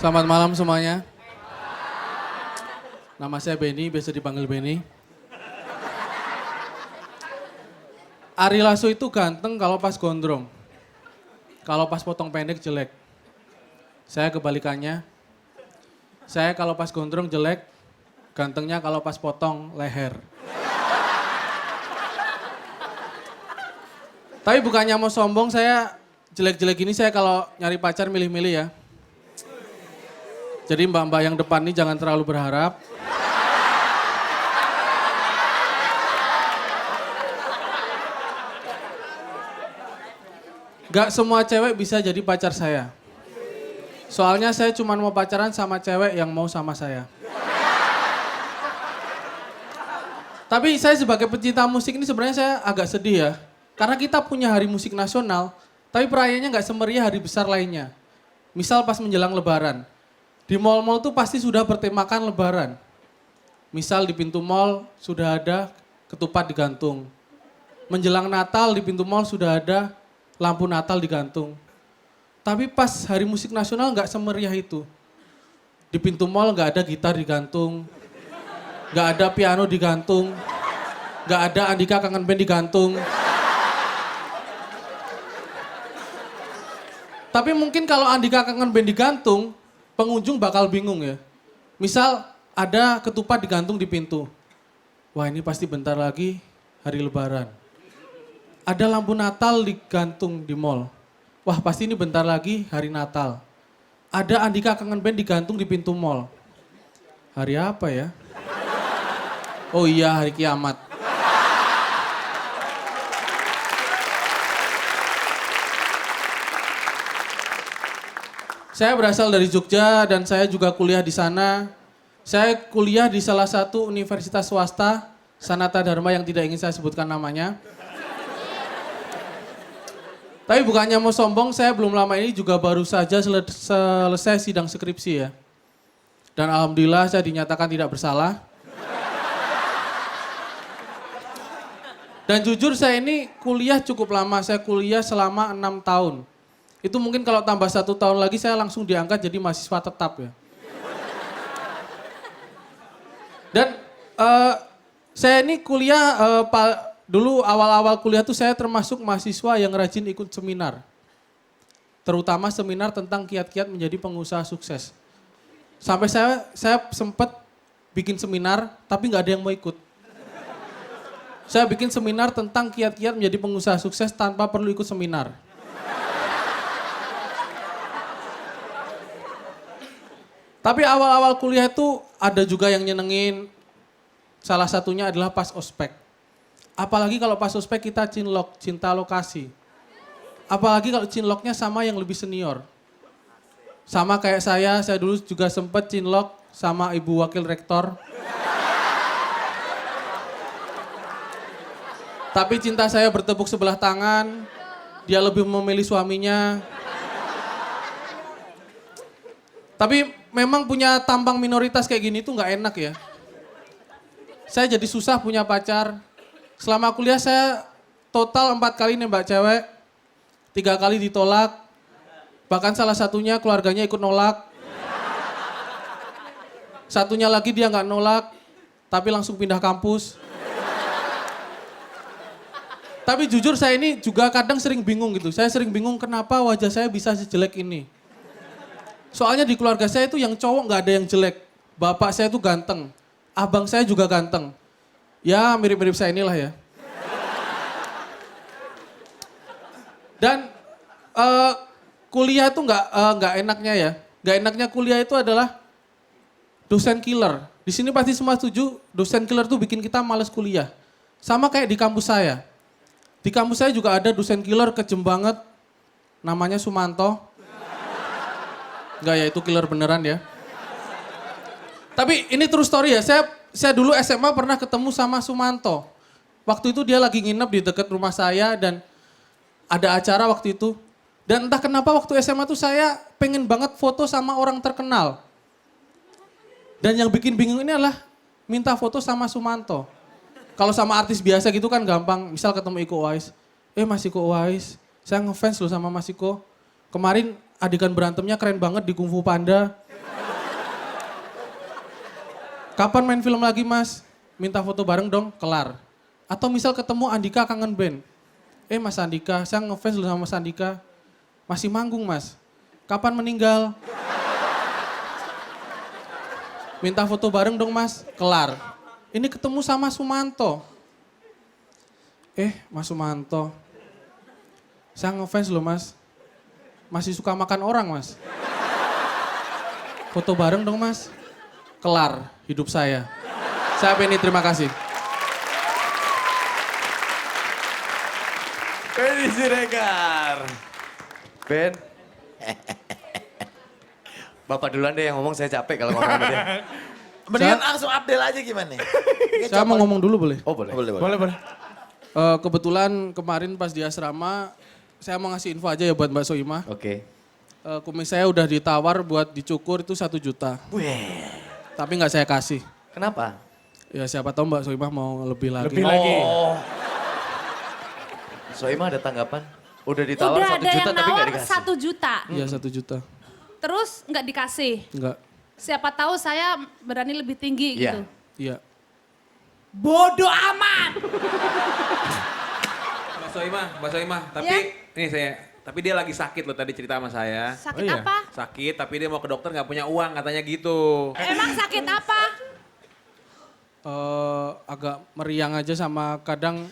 Selamat malam semuanya. Nama saya Benny, biasa dipanggil Benny. Ari Lasso itu ganteng kalau pas gondrong. Kalau pas potong pendek jelek. Saya kebalikannya. Saya kalau pas gondrong jelek, gantengnya kalau pas potong leher. Tapi bukannya mau sombong, saya jelek-jelek ini saya kalau nyari pacar milih-milih ya. Jadi mbak-mbak yang depan ini jangan terlalu berharap. Gak semua cewek bisa jadi pacar saya. Soalnya saya cuma mau pacaran sama cewek yang mau sama saya. Tapi saya sebagai pecinta musik ini sebenarnya saya agak sedih ya. Karena kita punya hari musik nasional, tapi perayaannya gak semeriah hari besar lainnya. Misal pas menjelang lebaran. Di mal-mal tuh pasti sudah bertemakan lebaran. Misal di pintu mal sudah ada ketupat digantung. Menjelang Natal di pintu mal sudah ada lampu Natal digantung. Tapi pas hari musik nasional nggak semeriah itu. Di pintu mal nggak ada gitar digantung. Nggak ada piano digantung. Nggak ada Andika Kangen Band digantung. Tapi mungkin kalau Andika Kangen Band digantung, pengunjung bakal bingung ya. Misal ada ketupat digantung di pintu. Wah ini pasti bentar lagi hari lebaran. Ada lampu Natal digantung di mall. Wah pasti ini bentar lagi hari Natal. Ada Andika Kangen Band digantung di pintu mall. Hari apa ya? Oh iya hari kiamat. Saya berasal dari Jogja dan saya juga kuliah di sana. Saya kuliah di salah satu universitas swasta, Sanata Dharma yang tidak ingin saya sebutkan namanya. Tapi bukannya mau sombong, saya belum lama ini juga baru saja selesai sidang skripsi ya. Dan alhamdulillah saya dinyatakan tidak bersalah. Dan jujur saya ini kuliah cukup lama, saya kuliah selama 6 tahun. Itu mungkin kalau tambah 1 tahun lagi saya langsung diangkat jadi mahasiswa tetap ya. Dan saya ini kuliah, dulu awal-awal kuliah tuh saya termasuk mahasiswa yang rajin ikut seminar. Terutama seminar tentang kiat-kiat menjadi pengusaha sukses. Sampai saya sempat bikin seminar tapi nggak ada yang mau ikut. Saya bikin seminar tentang kiat-kiat menjadi pengusaha sukses tanpa perlu ikut seminar. Tapi awal-awal kuliah itu ada juga yang nyenengin. Salah satunya adalah pas ospek. Apalagi kalau pas ospek kita cinlok, cinta lokasi. Apalagi kalau cinloknya sama yang lebih senior. Sama kayak saya dulu juga sempet cinlok sama ibu wakil rektor. Tapi cinta saya bertepuk sebelah tangan. Dia lebih memilih suaminya. Tapi memang punya tampang minoritas kayak gini tuh nggak enak ya. Saya jadi susah punya pacar. Selama kuliah saya total 4 kali nembak cewek. 3 kali ditolak. Bahkan salah satunya keluarganya ikut nolak. Satunya lagi dia nggak nolak, tapi langsung pindah kampus. Tapi jujur saya ini juga kadang sering bingung gitu. Saya sering bingung kenapa wajah saya bisa sejelek ini. Soalnya di keluarga saya itu yang cowok nggak ada yang jelek. Bapak saya tuh ganteng. Abang saya juga ganteng. Ya mirip-mirip saya inilah ya. Dan kuliah itu nggak enaknya ya. Nggak enaknya kuliah itu adalah dosen killer. Di sini pasti semua setuju dosen killer tuh bikin kita males kuliah. Sama kayak di kampus saya. Di kampus saya juga ada dosen killer kejem banget. Namanya Sumanto. Enggak ya, itu killer beneran ya. Tapi ini true story ya, saya dulu SMA pernah ketemu sama Sumanto. Waktu itu dia lagi nginep di dekat rumah saya dan ada acara waktu itu. Dan entah kenapa waktu SMA tuh saya pengen banget foto sama orang terkenal. Dan yang bikin bingung ini adalah minta foto sama Sumanto. Kalau sama artis biasa gitu kan gampang, misal ketemu Iko Uwais. Mas Iko Uwais, saya ngefans loh sama Mas Iko. Kemarin adegan berantemnya keren banget di Kung Fu Panda. Kapan main film lagi mas? Minta foto bareng dong, kelar. Atau misal ketemu Andika kangen band. Mas Andika, saya ngefans dulu sama Mas Andika. Masih manggung mas. Kapan meninggal? Minta foto bareng dong mas, kelar. Ini ketemu sama Sumanto. Mas Sumanto. Saya ngefans loh mas. Masih suka makan orang mas. Foto bareng dong mas. Kelar hidup saya. Saya Benny, terima kasih. Benny Siregar. Ben. Bapak duluan deh yang ngomong, saya capek kalau ngomong sama dia. Mendingan langsung Abdel aja gimana? Saya mau ngomong dulu boleh? Oh boleh. Boleh. Kebetulan kemarin pas di asrama, saya mau ngasih info aja ya buat Mbak Soimah. Oke. Kumis saya udah ditawar buat dicukur itu 1 juta. Weh. Tapi nggak saya kasih. Kenapa? Ya siapa tahu Mbak Soimah mau lebih lagi. Lebih lagi. Oh. Soimah ada tanggapan? Udah ditawar Udah 1 ada juta yang tapi nggak nawar dikasih? 1 juta. Iya 1 juta. Terus nggak dikasih. Enggak. Siapa tahu saya berani lebih tinggi Iya. gitu. Iya. Bodoh amat. Mbak Soimah, tapi ini tapi dia lagi sakit loh tadi cerita sama saya. Sakit Oh iya? apa? Sakit, tapi dia mau ke dokter nggak punya uang katanya gitu. Emang sakit apa? Agak meriang aja sama kadang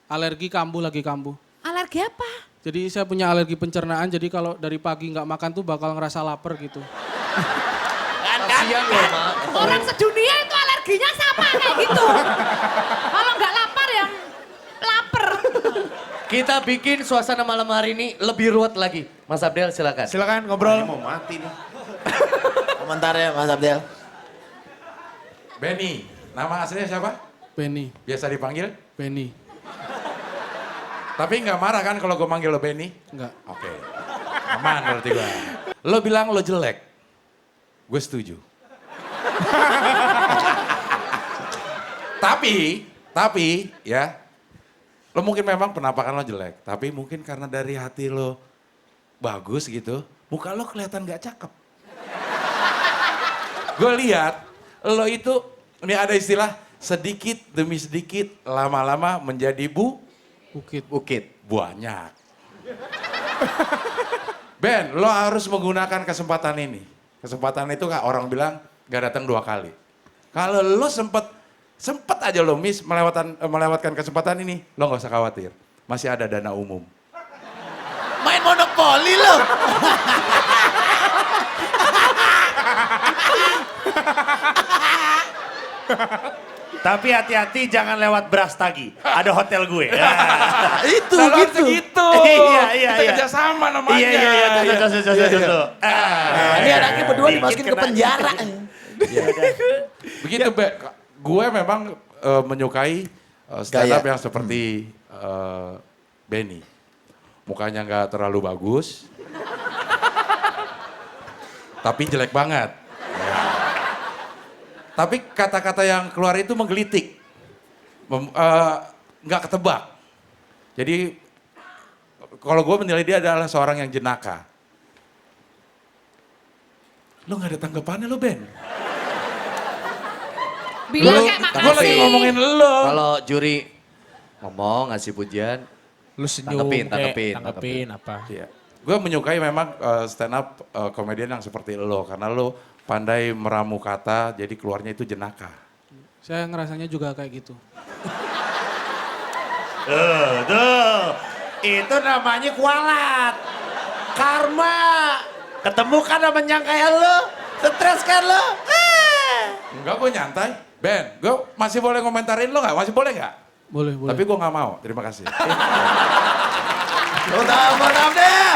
alergi kambuh lagi kambuh. Alergi apa? Jadi saya punya alergi pencernaan, jadi kalau dari pagi nggak makan tuh bakal ngerasa lapar gitu. Kasian loh, Mak. Orang sedunia itu alerginya sama kayak gitu. Kalau nggak lapar ya lapar. Kita bikin suasana malam hari ini lebih ruwet lagi. Mas Abdel silakan. Silakan ngobrol. Mau mati nih. Komentarnya Mas Abdel. Benny, nama aslinya siapa? Benny, Biasa dipanggil? Benny. Tapi nggak marah kan kalau gue manggil lo Benny? Enggak. Oke. Aman berarti gue. Lo bilang lo jelek. Gue setuju. tapi ya, lo mungkin memang penampakan lo jelek. Tapi mungkin karena dari hati lo bagus gitu, muka lo kelihatan gak cakep. Gue lihat lo itu, ini ada istilah sedikit demi sedikit lama-lama menjadi Bukit. banyak. Ben, lo harus menggunakan kesempatan ini. Kesempatan itu kak orang bilang gak datang 2 kali. Kalau lo sempet aja lo melewatkan kesempatan ini, lo gak usah khawatir. Masih ada dana umum. Main monopoli lo. Tapi hati-hati jangan lewat Brastagi. Ada hotel gue. Itu Kalau gitu. segitu. Iya. Kita kerjasama namanya. Iya. Tuh. Ini anaknya berdua dimasukin ke penjara. Begitu, Ben. Gue memang menyukai stand up yang seperti Benny. Mukanya nggak terlalu bagus. Tapi jelek banget. Ya. Tapi kata-kata yang keluar itu menggelitik. Nggak ketebak. Jadi kalau gue menilai dia adalah seorang yang jenaka. Lo nggak ada tanggapannya lo, Ben? Bilang kayak Gue lagi makasih. ngomongin lo. Kalau juri ngomong ngasih pujian, Lu senyum. Tanggepin apa. Iya. Gue menyukai memang stand up komedian yang seperti lo. Karena lo pandai meramu kata, jadi keluarnya itu jenaka. Saya ngerasanya juga kayak gitu. Tuh. Itu namanya kualat. Karma. Ketemu kan sama yang kayak lo. Stres kan lo. Enggak, gue nyantai. Ben, gue masih boleh komentarin lo nggak? Masih boleh nggak? Boleh. Tapi gue nggak mau. Terima kasih. Utama Abdel.